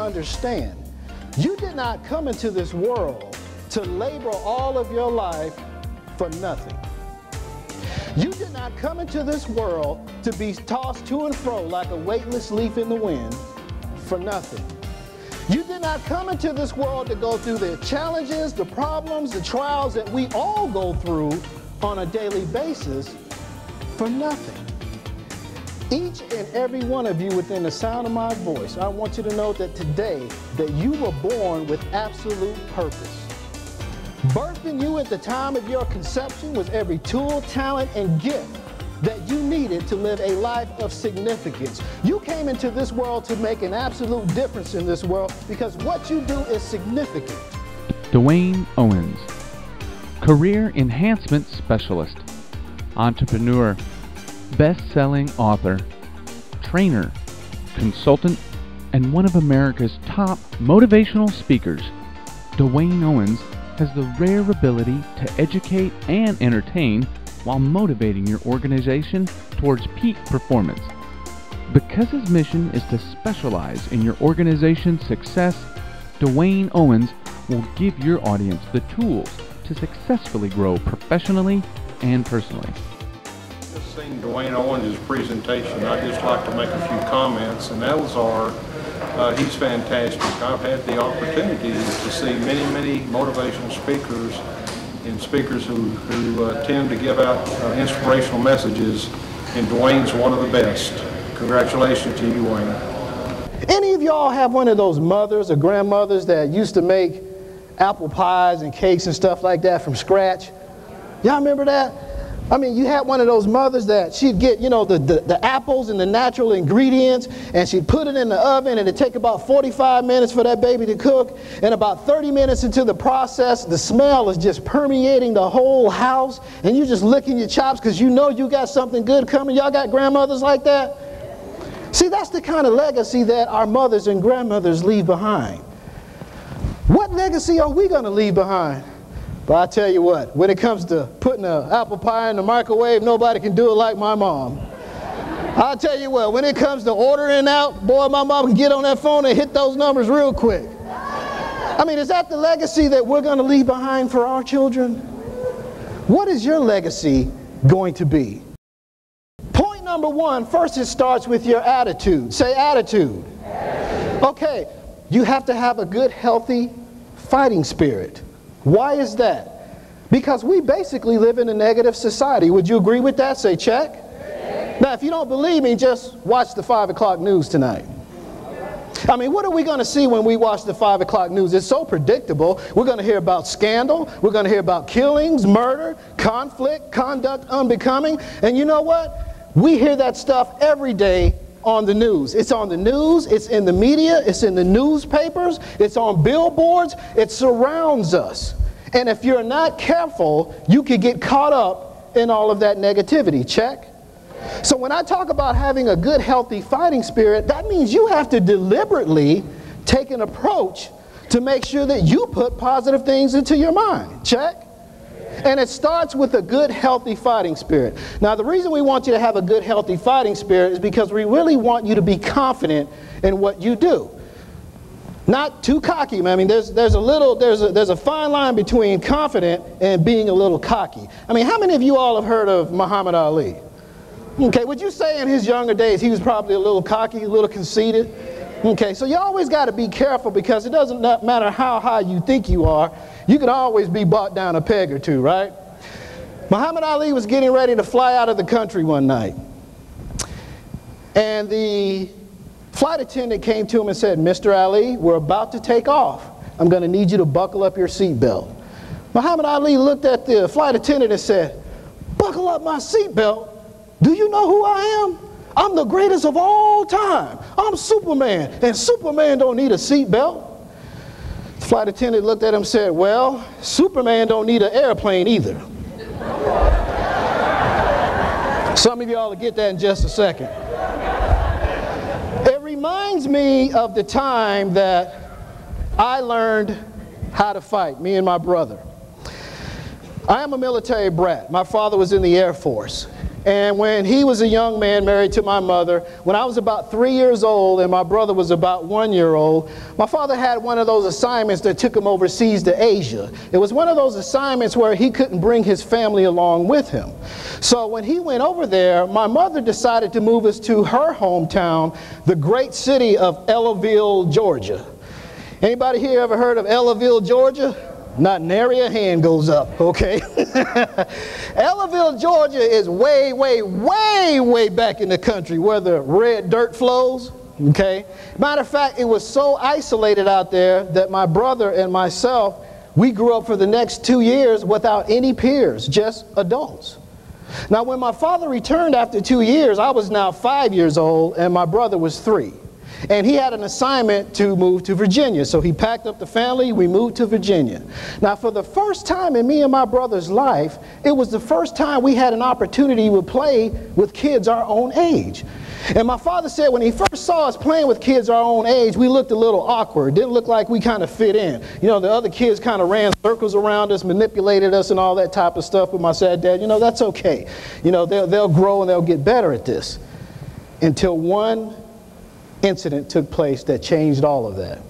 understand, you did not come into this world to labor all of your life for nothing. You did not come into this world to be tossed to and fro like a weightless leaf in the wind for nothing. You did not come into this world to go through the challenges, the problems, the trials that we all go through on a daily basis for nothing. Each and every one of you within the sound of my voice, I want you to know that today that you were born with absolute purpose. Birthing you at the time of your conception was every tool, talent, and gift that you needed to live a life of significance. You came into this world to make an absolute difference in this world because what you do is significant. DeWayne Owens, Career Enhancement Specialist, Entrepreneur, Best-selling author, trainer, consultant, and one of America's top motivational speakers. DeWayne Owens has the rare ability to educate and entertain while motivating your organization towards peak performance. Because his mission is to specialize in your organization's success, DeWayne Owens will give your audience the tools to successfully grow professionally and personally. Just seeing DeWayne Owens' presentation, I'd just like to make a few comments, and those are, he's fantastic. I've had the opportunity to see many motivational speakers and speakers who tend to give out inspirational messages, and DeWayne's one of the best. Congratulations to you, DeWayne. Any of y'all have one of those mothers or grandmothers that used to make apple pies and cakes and stuff like that from scratch? Y'all remember that? I mean, you had one of those mothers that she'd get, you know, the apples and the natural ingredients, and she'd put it in the oven, and it'd take about 45 minutes for that baby to cook. And about 30 minutes into the process, the smell is just permeating the whole house, and you're just licking your chops because you know you got something good coming. Y'all got grandmothers like that? See, that's the kind of legacy that our mothers and grandmothers leave behind. What legacy are we going to leave behind? But I tell you what, when it comes to putting an apple pie in the microwave, nobody can do it like my mom. I'll tell you what, when it comes to ordering out, boy, my mom can get on that phone and hit those numbers real quick. I mean, is that the legacy that we're going to leave behind for our children? What is your legacy going to be? Point number one, first it starts with your attitude. Say attitude. Okay, you have to have a good, healthy fighting spirit. Why is that? Because we basically live in a negative society. Would you agree with that? Say check. Now, if you don't believe me, just watch the 5 o'clock news tonight. I mean, what are we going to see when we watch the 5 o'clock news? It's so predictable. We're going to hear about scandal. We're going to hear about killings, murder, conflict, conduct unbecoming. And you know what? We hear that stuff every day on the news. It's on the news, it's in the media, it's in the newspapers, it's on billboards, it surrounds us. And if you're not careful, you could get caught up in all of that negativity. Check? So when I talk about having a good, healthy fighting spirit, that means you have to deliberately take an approach to make sure that you put positive things into your mind. Check? And it starts with a good, healthy fighting spirit. Now, the reason we want you to have a good, healthy fighting spirit is because we really want you to be confident in what you do. Not too cocky. I mean, there's a fine line between confident and being a little cocky. I mean, how many of you all have heard of Muhammad Ali? Okay, would you say in his younger days he was probably a little cocky, a little conceited? Okay, so you always got to be careful because it doesn't matter how high you think you are, you can always be brought down a peg or two, right? Muhammad Ali was getting ready to fly out of the country one night. And the flight attendant came to him and said, "Mr. Ali, we're about to take off. I'm going to need you to buckle up your seatbelt." Muhammad Ali looked at the flight attendant and said, "Buckle up my seatbelt? Do you know who I am? I'm the greatest of all time. I'm Superman, and Superman don't need a seatbelt." The flight attendant looked at him and said, "Well, Superman don't need an airplane either." Some of y'all will get that in just a second. It reminds me of the time that I learned how to fight, me and my brother. I am a military brat. My father was in the Air Force. And when he was a young man married to my mother, when I was about 3 years old and my brother was about 1 year old, my father had one of those assignments that took him overseas to Asia. It was one of those assignments where he couldn't bring his family along with him. So when he went over there, my mother decided to move us to her hometown, the great city of Ellaville, Georgia. Anybody here ever heard of Ellaville, Georgia? Not nary a hand goes up, okay? Ellaville, Georgia is way, way, way, way back in the country where the red dirt flows, okay? Matter of fact, it was so isolated out there that my brother and myself, we grew up for the next 2 years without any peers, just adults. Now, when my father returned after 2 years, I was now 5 years old and my brother was 3. And he had an assignment to move to Virginia. So he packed up the family, we moved to Virginia. Now for the first time in me and my brother's life, it was the first time we had an opportunity to play with kids our own age. And my father said when he first saw us playing with kids our own age, we looked a little awkward. Didn't look like we kind of fit in. You know, the other kids kind of ran circles around us, manipulated us and all that type of stuff. But I said, Dad, you know, that's okay. You know, they'll grow and they'll get better at this. Until one incident took place that changed all of that.